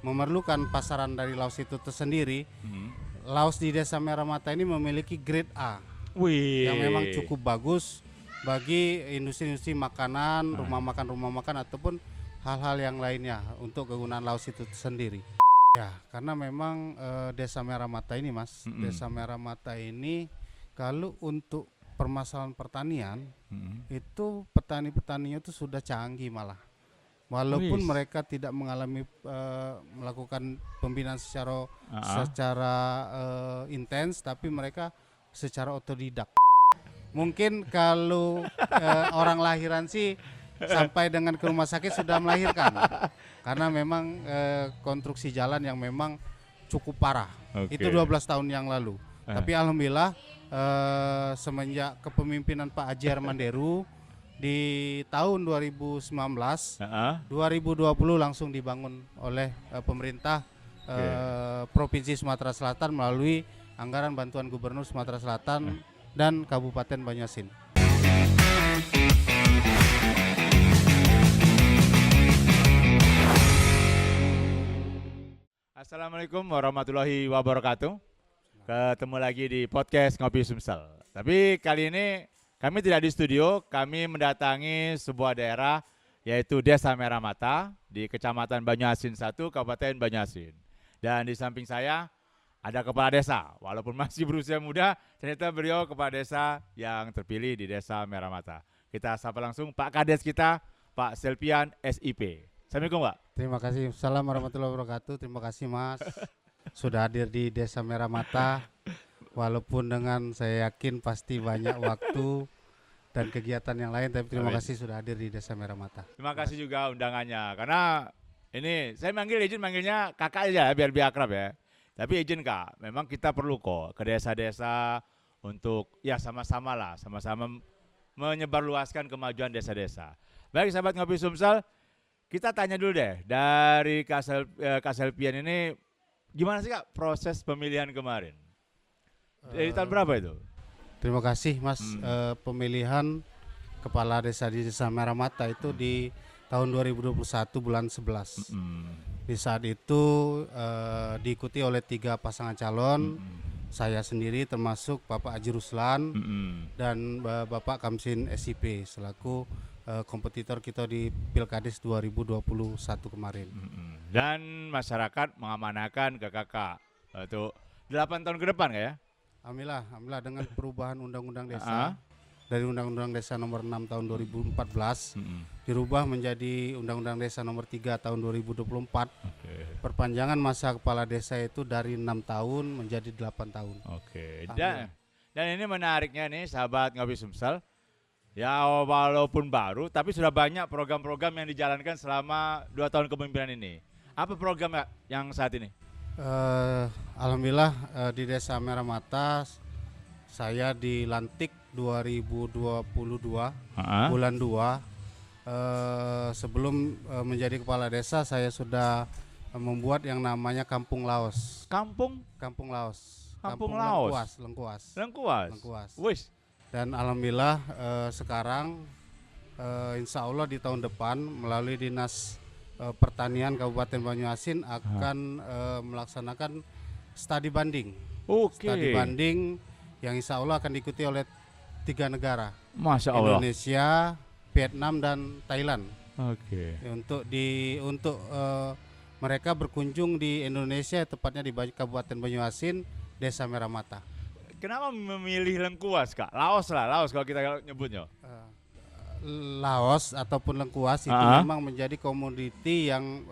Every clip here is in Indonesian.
memerlukan pasaran dari Laos itu tersendiri, Laos di Desa Merah Mata ini memiliki grade A. Wih. Yang memang cukup bagus bagi industri-industri makanan, rumah makan ataupun hal-hal yang lainnya untuk kegunaan Laos itu sendiri. Ya, karena memang Desa Merah Mata ini, Mas, Desa Merah Mata ini kalau untuk permasalahan pertanian itu petani-petaninya itu sudah canggih malah. Walaupun mereka tidak mengalami melakukan pembinaan secara intens, tapi mereka secara otodidak. Mungkin kalau orang lahiran sih sampai dengan ke rumah sakit sudah melahirkan, karena memang konstruksi jalan yang memang cukup parah. Itu 12 tahun yang lalu. Tapi alhamdulillah semenjak kepemimpinan Pak Haji Hermanderu di tahun 2019, 2020 langsung dibangun oleh pemerintah Provinsi Sumatera Selatan melalui anggaran bantuan Gubernur Sumatera Selatan dan Kabupaten Banyuasin. Assalamualaikum warahmatullahi wabarakatuh. Ketemu lagi di podcast Ngopi Sumsel. Tapi kali ini kami tidak di studio, kami mendatangi sebuah daerah yaitu Desa Merah Mata di Kecamatan Banyuasin 1, Kabupaten Banyuasin. Dan di samping saya ada kepala desa, walaupun masih berusia muda, ternyata beliau kepala desa yang terpilih di Desa Merah Mata. Kita sapa langsung Pak Kades kita, Pak Selpian SIP. Assalamualaikum Pak. Terima kasih. Assalamualaikum warahmatullahi wabarakatuh. Terima kasih Mas sudah hadir di Desa Merah Mata. Walaupun dengan saya yakin pasti banyak waktu dan kegiatan yang lain, tapi terima kasih sudah hadir di Desa Merah Mata. Terima kasih juga undangannya, karena ini saya izin manggilnya kakak aja biar akrab ya. Tapi izin Kak, memang kita perlu kok ke desa-desa untuk ya sama-sama menyebarluaskan kemajuan desa-desa. Baik sahabat Ngopi Sumsel, kita tanya dulu deh dari Kak Selpian ini, gimana sih Kak proses pemilihan kemarin? Dari tahun berapa itu? Terima kasih Mas. Pemilihan kepala desa di Desa Merah Mata itu di tahun 2021 bulan 11. Di saat itu diikuti oleh 3 pasangan calon, saya sendiri termasuk Bapak Haji Ruslan dan Bapak Kamsin SIP selaku kompetitor kita di Pilkades 2021 kemarin. Dan masyarakat mengamanahkan ke kakak untuk 8 tahun ke depan ya? Alhamdulillah dengan perubahan Undang-Undang Desa dari Undang-Undang Desa nomor 6 tahun 2014 dirubah menjadi Undang-Undang Desa nomor 3 tahun 2024. Perpanjangan masa kepala desa itu dari 6 tahun menjadi 8 tahun. Dan ini menariknya nih sahabat Ngopi Sumsel. Ya walaupun baru tapi sudah banyak program-program yang dijalankan selama 2 tahun kepemimpinan ini. Apa program yang saat ini? Alhamdulillah di Desa Merah Mata saya dilantik 2022 bulan 2. Sebelum menjadi kepala desa saya sudah membuat yang namanya Kampung Laos. Kampung Laos. Lengkuas. Wis. Dan alhamdulillah sekarang insya Allah di tahun depan melalui Dinas Pertanian Kabupaten Banyuasin akan melaksanakan studi banding. Studi banding yang insya Allah akan diikuti oleh 3 negara. Masya Allah. Indonesia, Vietnam dan Thailand. Untuk mereka berkunjung di Indonesia, tepatnya di Kabupaten Banyuasin, Desa Merah Mata. Kenapa memilih Lengkuas Kak? Laos kalau kita nyebutnya. Laos ataupun lengkuas itu memang menjadi komoditi yang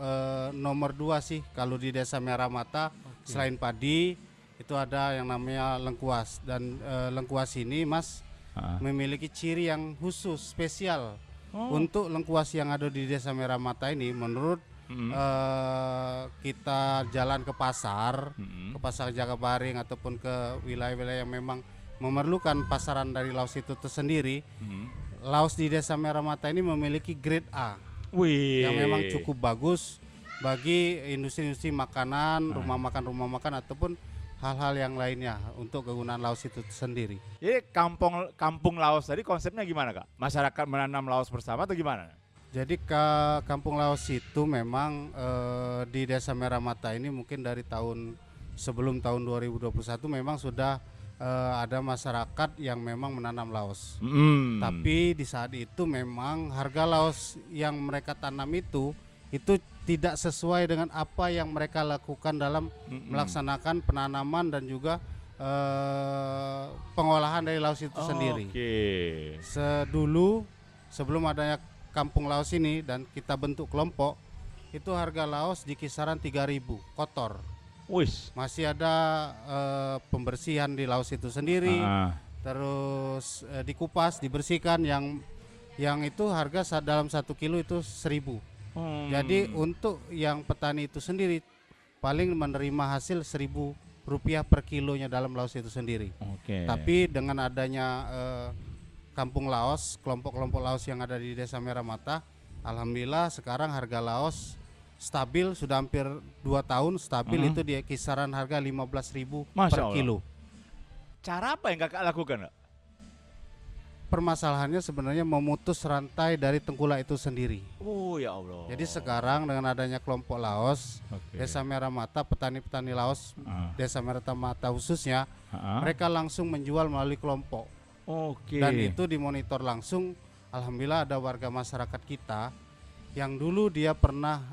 nomor 2 sih kalau di Desa Merah Mata. Selain padi itu ada yang namanya lengkuas, dan lengkuas ini Mas memiliki ciri yang khusus spesial. Untuk lengkuas yang ada di Desa Merah Mata ini menurut kita jalan ke pasar Jakabaring ataupun ke wilayah-wilayah yang memang memerlukan pasaran dari Laos itu tersendiri. Laos di Desa Merah Mata ini memiliki grade A. Yang memang cukup bagus bagi industri-industri makanan, rumah makan ataupun hal-hal yang lainnya untuk kegunaan Laos itu sendiri. Jadi kampung Laos tadi konsepnya gimana Kak? Masyarakat menanam Laos bersama atau gimana? Jadi Kampung Laos itu memang di Desa Merah Mata ini mungkin dari sebelum tahun 2021 memang sudah ada masyarakat yang memang menanam laos. Tapi di saat itu memang harga laos yang mereka tanam itu tidak sesuai dengan apa yang mereka lakukan dalam melaksanakan penanaman dan juga pengolahan dari laos itu sendiri. Sebelum adanya Kampung Laos ini dan kita bentuk kelompok, itu harga laos di kisaran 3.000 kotor. Masih ada pembersihan di laos itu sendiri, terus dikupas, dibersihkan, yang itu harga dalam 1 kilo itu 1.000. Jadi untuk yang petani itu sendiri paling menerima hasil 1.000 rupiah per kilonya dalam laos itu sendiri. Tapi dengan adanya Kampung Laos, kelompok-kelompok laos yang ada di Desa Merah Mata, alhamdulillah sekarang harga laos stabil, sudah hampir 2 tahun stabil, itu di kisaran harga 15.000 per kilo. Cara apa yang kakak lakukan? Permasalahannya sebenarnya memutus rantai dari tengkulak itu sendiri. Oh ya Allah. Jadi sekarang dengan adanya kelompok laos, Desa Merah Mata, petani-petani laos Desa Merah Mata khususnya, mereka langsung menjual melalui kelompok. Dan itu dimonitor langsung. Alhamdulillah ada warga masyarakat kita yang dulu dia pernah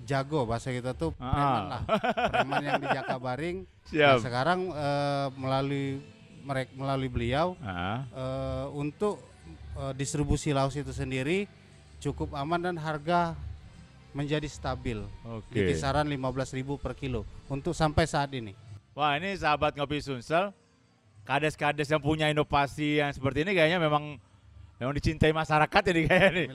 jago, bahasa kita tuh preman lah, preman yang di Jakabaring. Nah, sekarang melalui beliau untuk distribusi laos itu sendiri cukup aman dan harga menjadi stabil di kisaran 15.000 per kilo untuk sampai saat ini. Wah, ini sahabat Ngopi Sumsel, kades-kades yang punya inovasi yang seperti ini kayaknya memang dicintai masyarakat jadi kayaknya nih.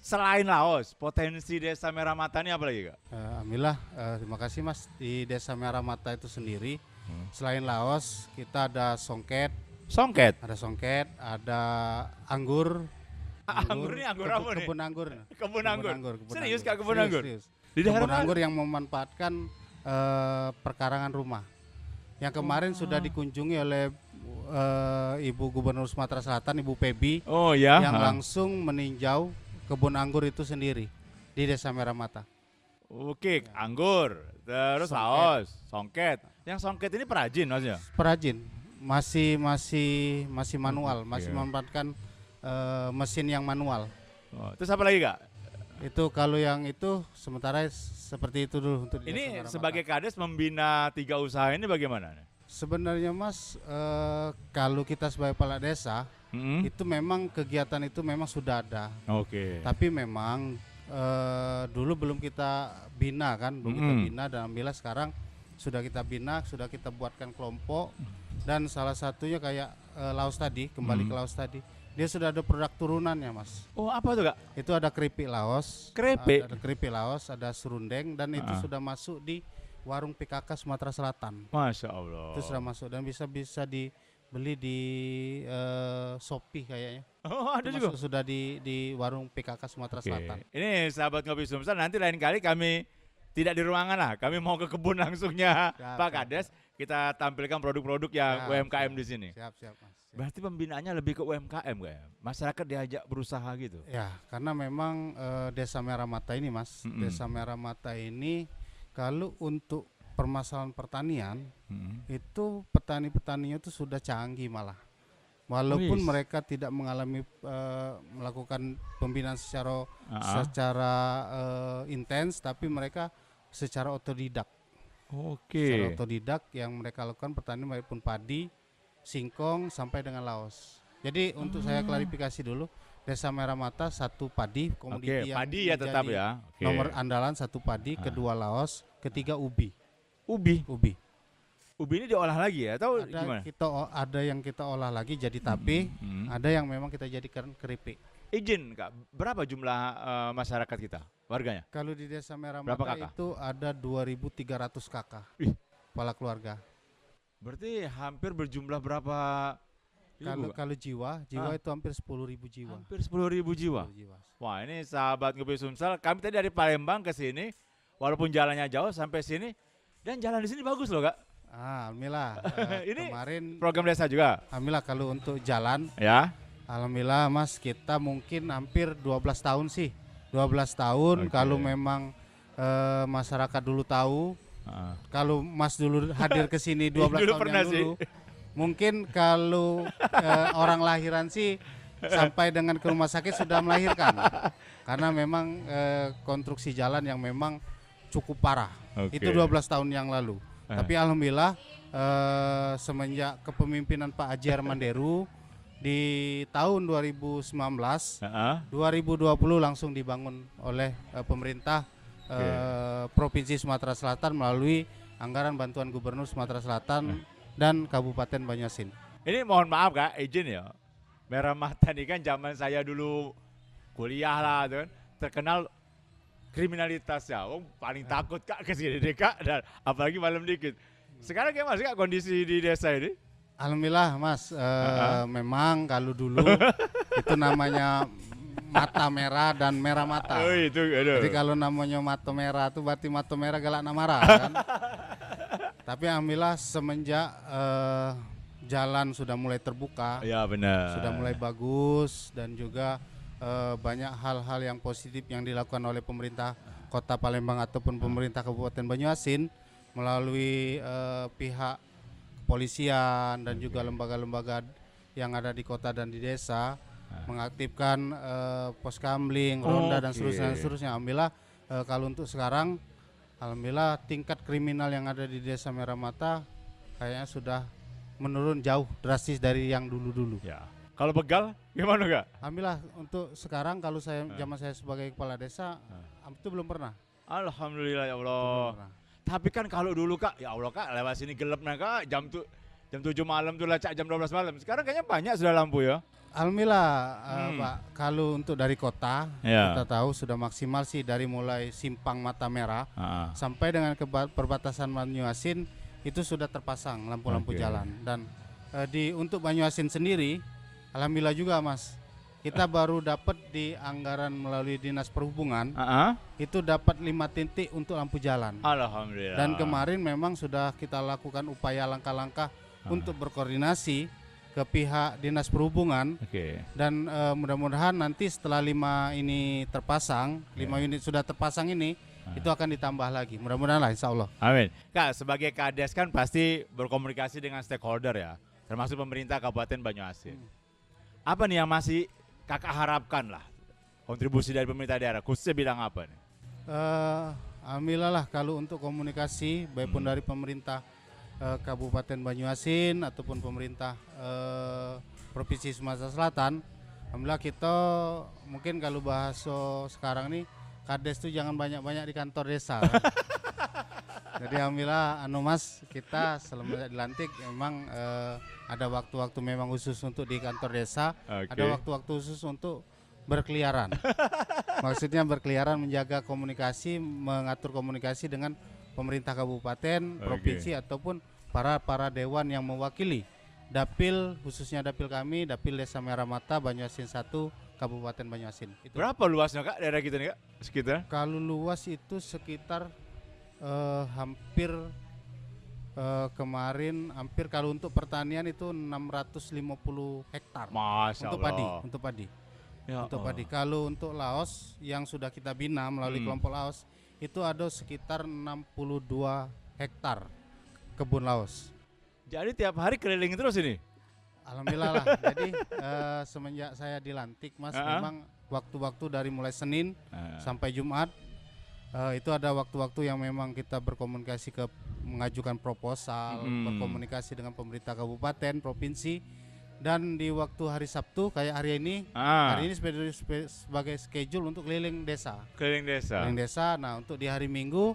Selain Laos, potensi Desa Merah Mata ini apa lagi, Kak? Alhamdulillah, terima kasih Mas. Di Desa Merah Mata itu sendiri, selain Laos, kita ada songket, ada anggur. Anggur ini anggur apa nih? Kebun anggur. Kebun anggur. Serius Kak, kebun anggur? Serius. Di daerah kebun anggur yang memanfaatkan perkarangan rumah. Yang kemarin sudah dikunjungi oleh Ibu Gubernur Sumatera Selatan, Ibu Pebi, yang langsung meninjau kebun anggur itu sendiri di Desa Merah Mata. Anggur, terus Laos, songket. Yang songket ini perajin maksudnya? Perajin, masih manual, masih memanfaatkan mesin yang manual. Terus apa lagi, Kak? Itu kalau yang itu sementara seperti itu dulu untuk ini sebagai kades membina 3 usaha ini bagaimana? Sebenarnya Mas, kalau kita sebagai kepala desa itu memang kegiatan itu memang sudah ada. Tapi memang dulu belum kita bina kan, dan alhamdulillah sekarang sudah kita bina, sudah kita buatkan kelompok, dan salah satunya kayak Laos tadi, kembali ke Laos tadi. Dia sudah ada produk turunannya, Mas. Oh, apa tuh, Kak? Itu ada keripik Laos. Ada keripik Laos, ada serundeng, dan itu sudah masuk di warung PKK Sumatera Selatan. Masya Allah. Itu sudah masuk dan bisa dibeli di Shopee kayaknya. Oh, ada juga. Sudah di warung PKK Sumatera Selatan. Ini sahabat Ngopi Sumsel, nanti lain kali kami tidak di ruangan lah, kami mau ke kebun langsungnya Pak Kades. Kita tampilkan produk-produk yang UMKM di sini. Siap, Mas. Berarti pembinaannya lebih ke UMKM kayak, masyarakat diajak berusaha gitu. Ya, karena memang Desa Merah Mata ini, Mas, Desa Merah Mata ini kalau untuk permasalahan pertanian itu petani-petaninya itu sudah canggih malah. Walaupun mereka tidak mengalami melakukan pembinaan secara intens, tapi mereka secara otodidak. Secara otodidak yang mereka lakukan pertanian maupun padi, singkong sampai dengan Laos. Jadi untuk saya klarifikasi dulu, Desa Merah Mata 1 padi, komoditi yang padi ya tetap ya. Nomor andalan 1 padi, kedua Laos, ketiga ubi. Ubi ini diolah lagi ya atau ada gimana? Ada yang kita olah lagi jadi tape, ada yang memang kita jadikan keripik. Izin Kak, berapa jumlah masyarakat kita, warganya? Kalau di Desa Merah Mata itu ada 2.300 kakak, kepala keluarga. Berarti hampir berjumlah berapa? Kalau jiwa itu hampir 10.000 jiwa. Hampir 10.000 jiwa. Wah, ini sahabat Ngopi Sumsel, kami tadi dari Palembang ke sini, walaupun jalannya jauh sampai sini, dan jalan di sini bagus loh, Kak. Alhamdulillah. Ini kemarin program desa juga. Alhamdulillah kalau untuk jalan ya. Alhamdulillah Mas, kita mungkin hampir 12 tahun sih. 12 tahun. Oke. Kalau memang masyarakat dulu tahu, kalau Mas dulu hadir ke sini 12 Dulu tahun pernah yang sih. dulu, mungkin kalau orang lahiran sih sampai dengan ke rumah sakit sudah melahirkan. Karena memang konstruksi jalan yang memang cukup parah. Oke. Itu 12 tahun yang lalu. Tapi alhamdulillah semenjak kepemimpinan Pak Haji Armanderu di tahun 2019, 2020 langsung dibangun oleh pemerintah Provinsi Sumatera Selatan melalui anggaran bantuan Gubernur Sumatera Selatan dan Kabupaten Banyuasin. Ini mohon maaf Kak, izin ya. Merah Mata ini kan zaman saya dulu kuliah lah tuh kan, terkenal kriminalitasnya. Paling takut Kak ke sini deh Kak, dan apalagi malam dikit. Sekarang kayak masih Kak kondisi di desa ini? Alhamdulillah Mas, memang kalau dulu itu namanya mata merah dan merah mata. Oh itu, aduh. Jadi kalau namanya mata merah itu berarti mata merah galak marah kan. Tapi alhamdulillah semenjak jalan sudah mulai terbuka, Ya benar. sudah mulai bagus dan juga banyak hal-hal yang positif yang dilakukan oleh pemerintah Kota Palembang ataupun pemerintah Kabupaten Banyuasin melalui pihak kepolisian dan juga lembaga-lembaga yang ada di kota dan di desa mengaktifkan pos kamling, ronda dan seterusnya. Alhamdulillah kalau untuk sekarang, alhamdulillah tingkat kriminal yang ada di Desa Merah Mata kayaknya sudah menurun jauh drastis dari yang dulu-dulu. Ya. Kalau begal gimana Kak? Alhamdulillah untuk sekarang kalau saya zaman saya sebagai kepala desa itu belum pernah. Alhamdulillah ya Belum Allah. pernah. Tapi kan kalau dulu Kak, ya Allah Kak, lewat sini gelap nah Kak, jam 7 malam tuh lacak jam 12 malam. Sekarang kayaknya banyak sudah lampu ya. Alhamdulillah Pak, kalau untuk dari kota Ya. kita tahu sudah maksimal sih dari mulai simpang Mata Merah sampai dengan ke perbatasan Banyuasin itu sudah terpasang lampu-lampu Oke. jalan. Dan untuk Banyuasin sendiri, alhamdulillah juga Mas, kita baru dapat di anggaran melalui Dinas Perhubungan itu dapat 5 titik untuk lampu jalan. Alhamdulillah. Dan kemarin memang sudah kita lakukan upaya langkah-langkah untuk berkoordinasi ke pihak Dinas Perhubungan. Oke. Dan mudah-mudahan nanti setelah 5 ini terpasang, 5 unit sudah terpasang ini, itu akan ditambah lagi. Mudah-mudahan lah insya Allah. Amin. Kak, sebagai Kades kan pasti berkomunikasi dengan stakeholder ya, termasuk pemerintah Kabupaten Banyuasin. Apa nih yang masih Kakak harapkan lah kontribusi dari pemerintah daerah, khususnya bidang apa nih? Alhamdulillah lah kalau untuk komunikasi, baik pun dari pemerintah Kabupaten Banyuasin ataupun pemerintah Provinsi Sumatera Selatan, alhamdulillah kita mungkin kalau bahasa sekarang nih Kades tuh jangan banyak-banyak di kantor desa. Jadi alhamdulillah Mas, kita selama dilantik memang ada waktu-waktu memang khusus untuk di kantor desa, ada waktu-waktu khusus untuk berkeliaran. Maksudnya berkeliaran menjaga komunikasi, mengatur komunikasi dengan pemerintah kabupaten, provinsi ataupun para dewan yang mewakili dapil, khususnya dapil kami, dapil Desa Merah Mata Banyuasin 1 Kabupaten Banyuasin. Itu. Berapa luasnya Kak daerah kita nih Kak? Sekitar? Kalau luas itu sekitar hampir kemarin hampir kalau untuk pertanian itu 650 hektar. Masya untuk Allah. untuk padi. Ya Untuk Allah. padi. Kalau untuk Laos yang sudah kita bina melalui kelompok Laos itu ada sekitar 62 hektar kebun Laos. Jadi tiap hari keliling terus ini? Alhamdulillah lah. Jadi semenjak saya dilantik Mas, memang waktu-waktu dari mulai Senin sampai Jumat itu ada waktu-waktu yang memang kita berkomunikasi mengajukan proposal, berkomunikasi dengan pemerintah kabupaten, provinsi, dan di waktu hari Sabtu kayak hari ini sebagai schedule untuk keliling desa. Keliling desa. Keliling desa. Nah untuk di hari Minggu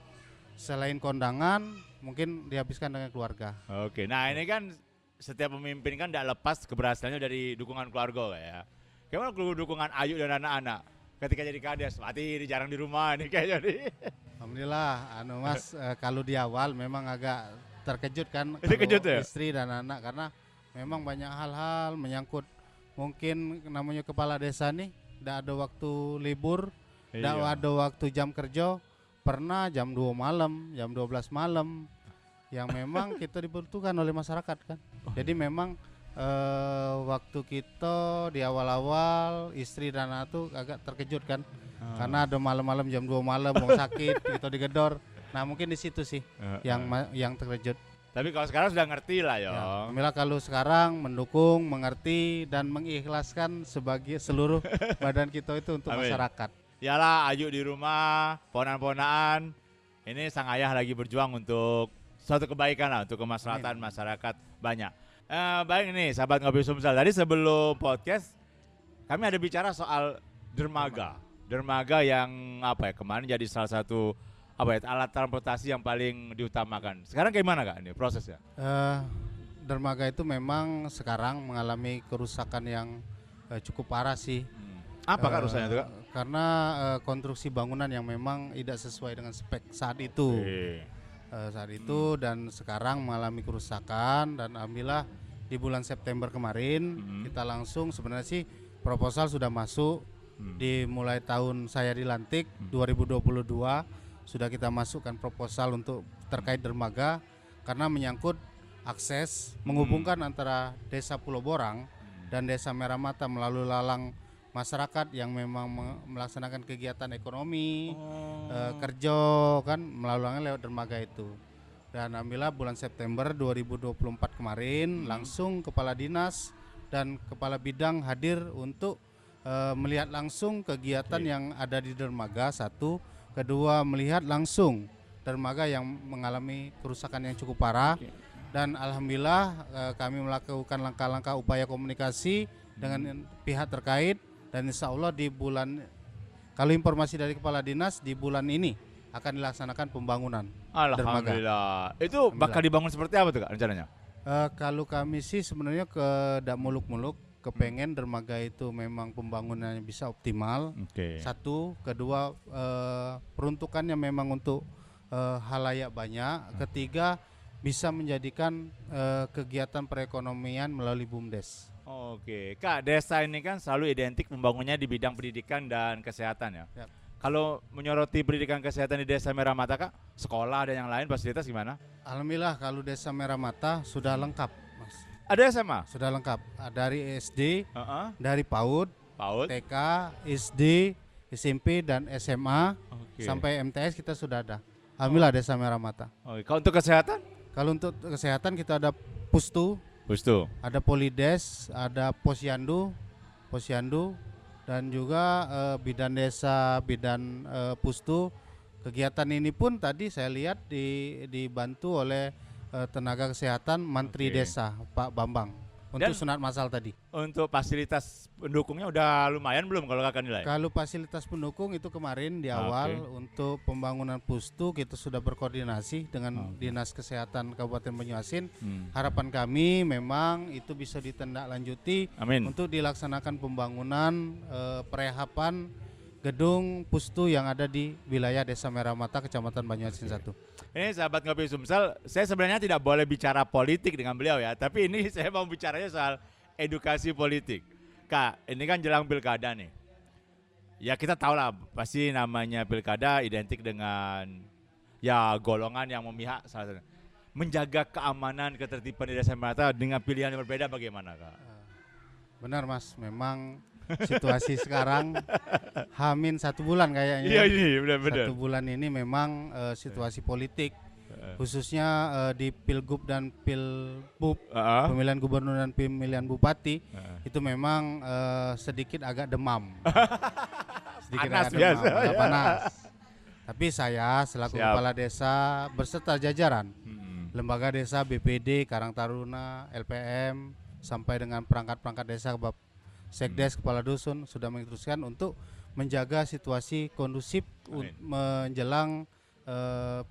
selain kondangan mungkin dihabiskan dengan keluarga. Oke, nah ini kan setiap pemimpin kan tidak lepas keberhasilannya dari dukungan keluarga ya. Gimana dukungan Ayu dan anak-anak ketika jadi Kades? Mati jarang di rumah nih kayaknya nih. Alhamdulillah, Mas, kalau di awal memang agak terkejut kan Terkejut ya? istri dan anak karena memang banyak hal-hal menyangkut mungkin namanya kepala desa nih, tidak ada waktu libur, tidak ada waktu jam kerja, pernah jam 2 malam, jam 12 malam, yang memang kita dibutuhkan oleh masyarakat kan. Jadi memang waktu kita di awal-awal istri dan anak tuh agak terkejut kan, karena ada malam-malam jam 2 malam mau sakit kita digedor. Nah mungkin di situ sih yang terkejut. Tapi kalau sekarang sudah ngerti lah ya. Alhamdulillah kalau sekarang mendukung, mengerti dan mengikhlaskan sebagai seluruh badan kita itu untuk Amin. masyarakat. Yalah, Ayu di rumah, ponan-ponaan. Ini sang ayah lagi berjuang untuk suatu kebaikan lah, untuk kemaslahatan masyarakat banyak. Baik nih, sahabat Ngopi Sumsel. Tadi sebelum podcast, kami ada bicara soal dermaga. Dermaga yang kemarin jadi salah satu alat transportasi yang paling diutamakan. Sekarang gimana Kak ini prosesnya? Dermaga itu memang sekarang mengalami kerusakan yang cukup parah sih. Apa Kak rusaknya itu Kak? Karena konstruksi bangunan yang memang tidak sesuai dengan spek saat itu. Dan sekarang mengalami kerusakan, dan alhamdulillah di bulan September kemarin kita langsung, sebenarnya sih proposal sudah masuk di mulai tahun saya dilantik 2022 sudah kita masukkan proposal untuk terkait dermaga, karena menyangkut akses menghubungkan antara Desa Pulau Borang dan Desa Merah Mata melalui lalang masyarakat yang memang melaksanakan kegiatan ekonomi, kerja kan melalui lewat dermaga itu. Dan alhamdulillah bulan September 2024 kemarin langsung kepala dinas dan kepala bidang hadir untuk melihat langsung kegiatan yang ada di dermaga, satu. Kedua, melihat langsung dermaga yang mengalami kerusakan yang cukup parah. Dan alhamdulillah kami melakukan langkah-langkah upaya komunikasi dengan pihak terkait, dan insya Allah di bulan, kalau informasi dari kepala dinas, di bulan ini akan dilaksanakan pembangunan dermaga. Alhamdulillah. Itu bakal dibangun seperti apa tuh Kak rencananya? Kalau kami sih sebenarnya kedak muluk-muluk, kepengen dermaga itu memang pembangunannya bisa optimal. Satu, kedua peruntukannya memang untuk halayak banyak. Ketiga, bisa menjadikan kegiatan perekonomian melalui BUMDes. Kak, desa ini kan selalu identik pembangunannya di bidang pendidikan dan kesehatan ya. Kalau menyoroti pendidikan kesehatan di Desa Merah Mata Kak, sekolah dan yang lain fasilitas gimana? Alhamdulillah kalau Desa Merah Mata sudah lengkap, Mas. Ada SMA? Sudah lengkap. Dari SD, dari PAUD, TK, SD, SMP dan SMA sampai MTS kita sudah ada. Alhamdulillah Desa Merah Mata. Kalau untuk kesehatan? Kalau untuk kesehatan kita ada Pustu, ada Polides, ada Posyandu, dan juga bidan desa, bidan Pustu. Kegiatan ini pun tadi saya lihat dibantu oleh tenaga kesehatan Mantri Desa Pak Bambang untuk sunat masal tadi. Untuk fasilitas pendukungnya udah lumayan belum kalau Kakak nilai? Kalau fasilitas pendukung itu kemarin di awal untuk pembangunan Pustu kita sudah berkoordinasi dengan Dinas Kesehatan Kabupaten Banyuasin. Harapan kami memang itu bisa ditindaklanjuti untuk dilaksanakan pembangunan perehapan gedung Pustu yang ada di wilayah Desa Merah Mata, Kecamatan Banyuasin 1. Ini sahabat Ngopi Sumsel, saya sebenarnya tidak boleh bicara politik dengan beliau ya, tapi ini saya mau bicaranya soal edukasi politik. Kak, ini kan jelang pilkada nih. Ya kita tahu lah, pasti namanya pilkada identik dengan ya golongan yang memihak salah satu. Menjaga keamanan, ketertiban di Desa Merah Mata dengan pilihan yang berbeda bagaimana Kak? Benar Mas, memang situasi sekarang hamin 1 bulan kayaknya. Iya benar. 1 bulan ini memang situasi politik khususnya di Pilgub dan Pilbub, pemilihan gubernur dan pemilihan bupati itu memang sedikit agak demam. Panas biasa. Panas. Tapi saya selaku kepala desa berserta jajaran lembaga desa, BPD, Karang Taruna, LPM sampai dengan perangkat-perangkat desa, Sekdes, kepala dusun sudah menginstruksikan untuk menjaga situasi kondusif menjelang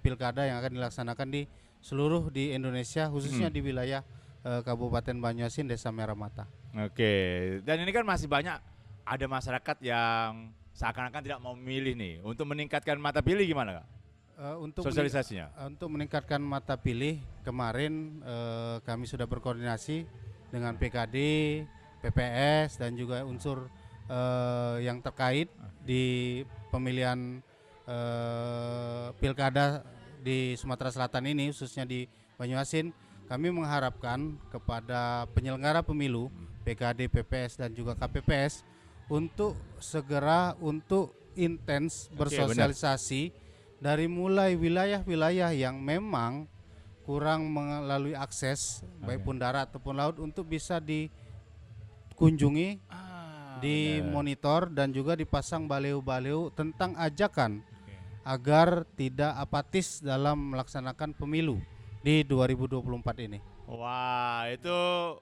pilkada yang akan dilaksanakan di seluruh di Indonesia, khususnya di wilayah Kabupaten Banyuasin, Desa Merah Mata. Dan ini kan masih banyak ada masyarakat yang seakan-akan tidak mau memilih nih. Untuk meningkatkan mata pilih gimana Kak? Untuk sosialisasinya? Untuk meningkatkan mata pilih, kemarin kami sudah berkoordinasi dengan PKD, PPS dan juga unsur yang terkait di pemilihan pilkada di Sumatera Selatan ini, khususnya di Banyuasin. kami mengharapkan kepada penyelenggara pemilu, PKD, PPS dan juga KPPS untuk segera untuk intens bersosialisasi dari mulai wilayah-wilayah yang memang kurang melalui akses baik pun darat ataupun laut untuk bisa dikunjungi, dimonitor dan juga dipasang baleu-baleu tentang ajakan agar tidak apatis dalam melaksanakan pemilu di 2024 ini. Wah, itu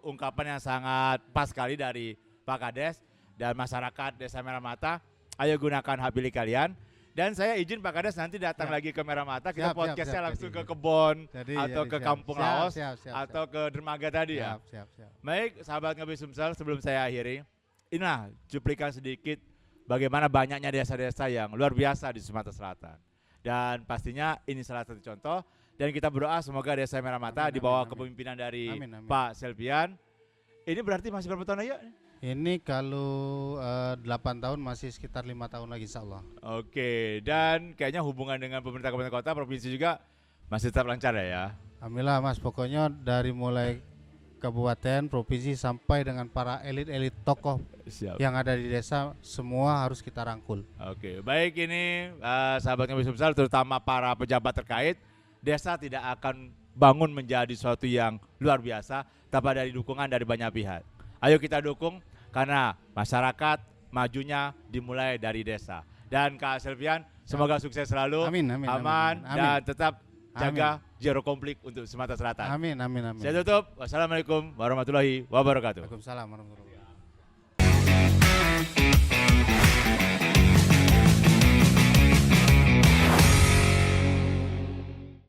ungkapan yang sangat pas sekali dari Pak Kades dan masyarakat Desa Merah Mata. Ayo gunakan hak pilih kalian. Dan saya izin Pak Kades nanti datang lagi ke Merah Mata, kita podcastnya langsung ke kebon atau ke Kampung Laos atau ke dermaga tadi ya. Baik, sahabat Ngopi Sumsel, sebelum saya akhiri, inilah cuplikan sedikit bagaimana banyaknya desa-desa yang luar biasa di Sumatera Selatan. Dan pastinya ini salah satu contoh. Dan kita berdoa semoga Desa Merah Mata di bawah kepemimpinan dari Pak Selvian. Ini berarti masih berapa tahun lagi? Ini kalau 8 tahun masih sekitar 5 tahun lagi insya Allah. Oke, dan kayaknya hubungan dengan pemerintah kabupaten kota, provinsi juga masih tetap lancar ya? Alhamdulillah Mas, pokoknya dari mulai kabupaten, provinsi sampai dengan para elit-elit tokoh yang ada di desa semua harus kita rangkul. Oke, baik ini sahabat Ngopi Sumsel terutama para pejabat terkait, desa tidak akan bangun menjadi sesuatu yang luar biasa tanpa dari dukungan dari banyak pihak. Ayo kita dukung karena masyarakat majunya dimulai dari desa. Dan Kak Selvian semoga sukses selalu, aman dan tetap jaga zero konflik untuk Sumatera Selatan. Amin. Saya tutup. Wassalamualaikum warahmatullahi wabarakatuh. Waalaikumsalam warahmatullahi wabarakatuh.